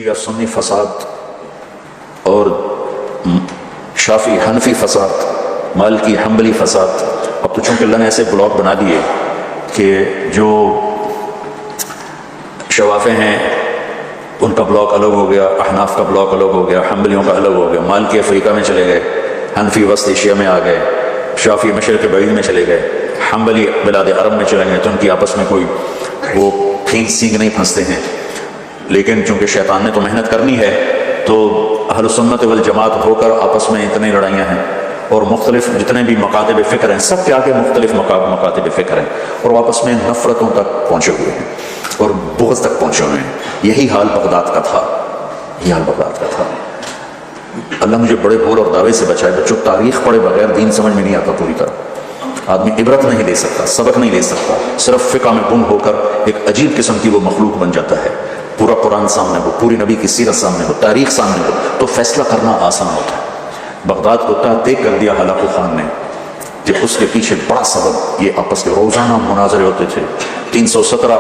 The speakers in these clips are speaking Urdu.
شیعہ سنی فساد اور شافی حنفی فساد، مالکی حنبلی فساد. اب تو چونکہ اللہ نے ایسے بلاک بنا دیے کہ جو شوافے ہیں ان کا بلاک الگ ہو گیا، احناف کا بلاک الگ ہو گیا، حنبلیوں کا الگ ہو گیا، مالکی افریقہ میں چلے گئے، حنفی وسط ایشیا میں آ گئے، شافی مشرق بعید میں چلے گئے، حنبلی بلاد عرب میں چلے گئے. تو ان کی آپس میں کوئی وہ پھینک سینگ نہیں پھنستے ہیں. لیکن چونکہ شیطان نے تو محنت کرنی ہے تو اہل سنت والجماعت ہو کر آپس میں اتنی لڑائیاں ہیں، اور مختلف جتنے بھی مکاتب فکر ہیں سب کے آگے مختلف مکاتب فکر ہیں، اور آپس میں نفرتوں تک پہنچے ہوئے ہیں اور بغض تک پہنچے ہوئے ہیں. یہی حال بغداد کا تھا، یہی حال بغداد کا تھا. اللہ مجھے بڑے بول اور دعوے سے بچائے. بچوں تاریخ پڑھے بغیر دین سمجھ میں نہیں آتا پوری طرح. آدمی عبرت نہیں لے سکتا، سبق نہیں لے سکتا، صرف فقہ میں گم ہو کر ایک عجیب قسم کی وہ مخلوق بن جاتا ہے. پورا قرآن سامنے ہو، پوری نبی کی سیرت سامنے ہو، تاریخ سامنے ہو تو فیصلہ کرنا آسان ہوتا ہے. بغداد کو تحقیق کر دیا ہلاکو خان نے کہ اس کے پیچھے بڑا سبب یہ آپس کے روزانہ مناظرے ہوتے تھے. 317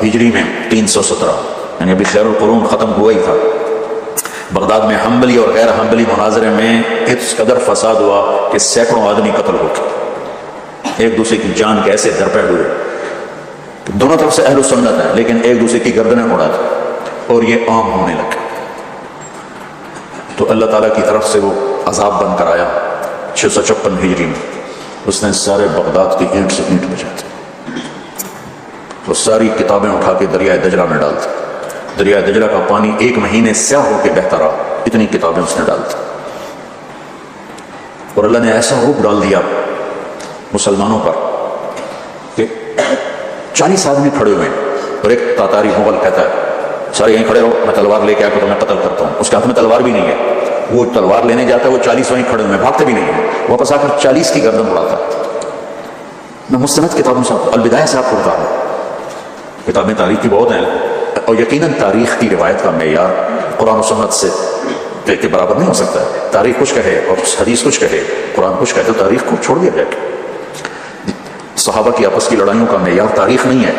ہجری میں 317 یعنی ابھی خیر القرون ختم ہوا ہی تھا. بغداد میں حنبلی اور غیر حنبلی مناظرے میں اس قدر فساد ہوا کہ سینکڑوں آدمی قتل ہو گئے، ایک دوسرے کی جان کے ایسے درپے ہوئے. دونوں طرف سے اہل سنت ہیں لیکن ایک دوسرے کی گردنیں اڑا دی اور یہ عام ہونے لگے. تو اللہ تعالیٰ کی طرف سے وہ عذاب بن کر آیا 656 ہجری میں. اس نے سارے بغداد کی اینٹ سے اینٹ بجا دی. وہ ساری کتابیں اٹھا کے دریائے دجلہ میں ڈال دی. دریائے دجلہ کا پانی 1 مہینے سیاہ ہو کے بہتا رہا، اتنی کتابیں اس نے ڈال دی. اور اللہ نے ایسا روپ ڈال دیا مسلمانوں پر کہ 40 آدمی کھڑے ہوئے اور ایک تاتاری مغل کہتا ہے سارے یہیں کھڑے ہو، میں تلوار لے کے آ کے تمہیں قتل کرتا ہوں. اس کے ہاتھ میں تلوار بھی نہیں ہے، وہ تلوار لینے جاتا ہے، وہ 40 وہیں کھڑے ہوئے بھاگتے بھی نہیں ہیں، واپس آ کر 40 کی گردن اڑاتا ہے. میں مستند کتابوں سے البدایہ سے آپ کو بتا رہا ہوں، کتابیں تاریخ کی بہت ہیں اور یقیناً تاریخ کی روایت کا معیار قرآن و سنت سے کے برابر نہیں ہو سکتا ہے. تاریخ کچھ کہے اور حدیث کچھ کہے، قرآن کچھ کہے تو تاریخ کو چھوڑ دیا جائے. صحابہ کی آپس کی لڑائیوں کا معیار تاریخ نہیں ہے،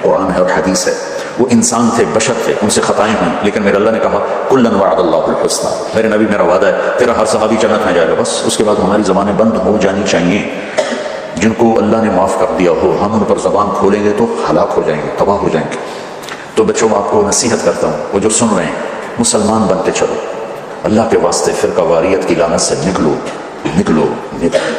قرآن ہے اور حدیث ہے. وہ انسان تھے، بشر تھے، ان سے خطائیں ہوئیں، لیکن میرے اللہ نے کہا کلن وعد اللہ الحسنى. میرے نبی میرا وعدہ ہے تیرا ہر صحابی جنت میں جائے گا. بس اس کے بعد ہماری زبانیں بند ہو جانی چاہیے. جن کو اللہ نے معاف کر دیا ہو ہم ان پر زبان کھولیں گے تو ہلاک ہو جائیں گے، تباہ ہو جائیں گے. تو بچوں میں آپ کو نصیحت کرتا ہوں، وہ جو سن رہے ہیں مسلمان بنتے چلو. اللہ کے واسطے فرقہ واریت کی لعنت سے نکلو.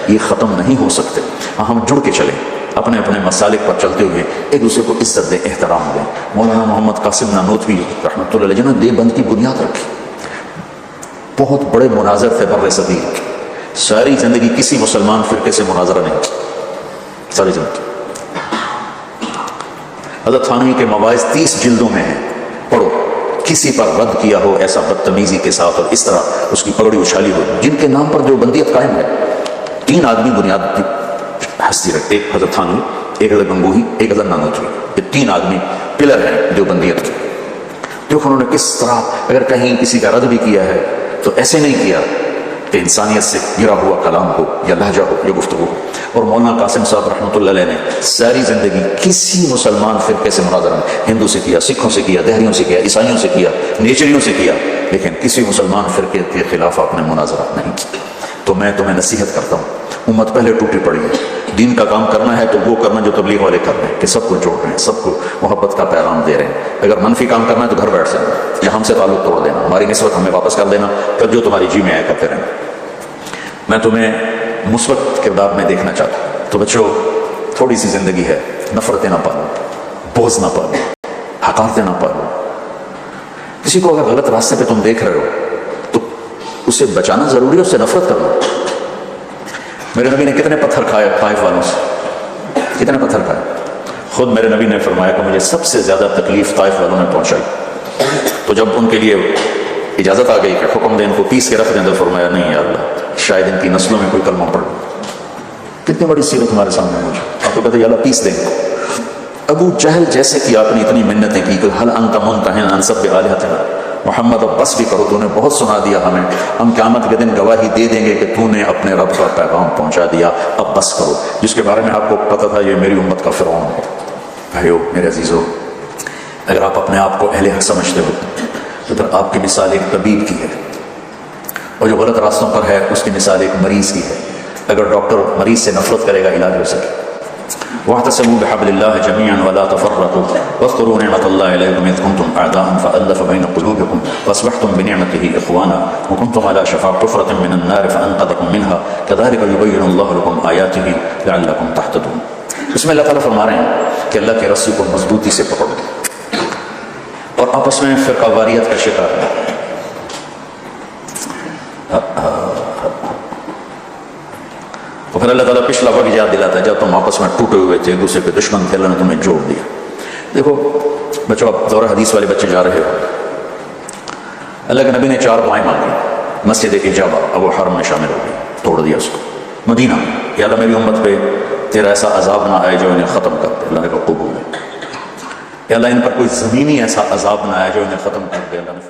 یہ ختم نہیں ہو سکتے. ہم جڑ کے چلیں، اپنے اپنے مسالک پر چلتے ہوئے ایک دوسرے کو عزت دیں، احترام دیں. مولانا محمد قاسم نانوتوی رحمۃ اللہ علیہ نے دیوبند کی بنیاد رکھی. بہت بڑے مناظر تھے بر صغیر کے. ساری زندگی کسی مسلمان فرقے سے مناظرہ نہیں کی، ساری زندگی. حضرت تھانوی کے مواعظ 30 جلدوں میں ہیں، پڑھو. کسی پر رد کیا ہو ایسا بدتمیزی کے ساتھ اور اس طرح اس کی پگڑی اچھالی ہو، جن کے نام پر دیوبندیت قائم ہے. 3 آدمی بنیاد ہستی رکھتے، ایک حضرت تھانوی، ایک حضرت گنگوہی، ایک حضرت نانوتوی. یہ 3 آدمی پلر ہیں دیوبندیت کے. دیکھو انہوں نے کس طرح اگر کہیں کسی کا رد بھی کیا ہے تو ایسے نہیں کیا کہ انسانیت سے گرا ہوا کلام ہو یا لہجہ ہو یا گفتگو ہو. اور مولانا قاسم صاحب رحمۃ اللہ علیہ نے ساری زندگی کسی مسلمان فرقے سے مناظرہ نہیں، ہندو سے کیا، سکھوں سے کیا، دہریوں سے کیا، عیسائیوں سے کیا، نیچریوں سے کیا، لیکن کسی مسلمان فرقے کے خلاف آپ نے مناظرہ نہیں کیا. تو میں تمہیں نصیحت کرتا ہوں، امت پہلے ٹوٹی پڑی ہے. دین کا کام کرنا ہے تو وہ کرنا جو تبلیغ والے کر رہے ہیں کہ سب کو جوڑ رہے ہیں، سب کو محبت کا پیغام دے رہے ہیں. اگر منفی کام کرنا ہے تو گھر بیٹھ جانا یا ہم سے تعلق توڑ دینا، ہماری نسبت ہمیں واپس کر دینا، پھر جو تمہاری جی میں آیا کرتے رہنا. میں تمہیں مثبت کردار میں دیکھنا چاہتا ہوں. تو بچوں تھوڑی سی زندگی ہے، نفرتیں نہ پالو، بغض نہ پالو، حقارتیں نہ پالو. کسی کو اگر غلط راستے پہ تم دیکھ رہے ہو تو اسے بچانا ضروری ہے، اس سے نفرت کرنا. میرے نبی نے کتنے پتھر کھائے طائف والوں سے، کتنے پتھر کھائے. خود میرے نبی نے فرمایا کہ مجھے سب سے زیادہ تکلیف طائف والوں نے پہنچائی. تو جب ان کے لیے اجازت آ گئی کہ حکم دیں ان کو پیس کے رکھ دیں، تو فرمایا نہیں یا اللہ، شاید ان کی نسلوں میں کوئی کلمہ پڑھ. کتنی بڑی سیرت ہمارے سامنے موجود. آپ کو کہتے ہیں یا اللہ پیس دیں. ابو جہل جیسے کہ آپ نے اتنی منتیں کی کہ حل انت منتہی عن سب آلہتنا، محمد اب بس بھی کرو، تو نے بہت سنا دیا ہمیں، ہم قیامت کے دن گواہی دے دیں گے کہ تو نے اپنے رب کا پیغام پہنچا دیا، اب بس کرو. جس کے بارے میں آپ کو پتہ تھا یہ میری امت کا فرعون ہے. بھائیو میرے عزیزو، اگر آپ اپنے آپ کو اہل حق سمجھتے ہو تو تو پھر آپ کی مثال ایک طبیب کی ہے، اور جو غلط راستوں پر ہے اس کی مثال ایک مریض کی ہے۔ اگر ڈاکٹر مریض سے نفرت کرے گا علاج ہو سکے۔ واعتصموا بحبل الله جميعا ولا تفرقوا واذكروا نعمة الله عليكم إذ كنتم أعداء فألف بين قلوبكم فأصبحتم بنعمته إخوانا وكنتم على شفا حفرة من النار فأنقذكم منها كذلك يبين الله لكم آياته لعلكم تهتدون۔ اس میں اللہ تعالیٰ فرما رہے ہیں کہ اللہ کی رسی کو مضبوطی سے پکڑو اور آپس میں فرقہ واریت کا شکار ہے۔ اور پھر اللہ تعالیٰ پچھلا وقت یاد دلاتا ہے جب تم آپس میں ٹوٹے ہوئے تھے، ایک دوسرے پہ دشمن تھے، اللہ نے تمہیں جوڑ دیا۔ دیکھو بچوں، آپ دورہ حدیث والے بچے جا رہے ہو، اللہ کے نبی نے 4 دعائیں مانگی، مسجد اجابہ، ابو حرم میں شامل ہو گئی، توڑ دیا اس کو۔ مدینہ، یا اللہ میری امت پہ تیرا ایسا عذاب نہ آئے جو انہیں ختم کر دے، اللہ نے کہا قبول ہے۔ یا اللہ ان پر کوئی زمینی ایسا عذاب نہ آئے جو انہیں ختم کر دے، اللہ نے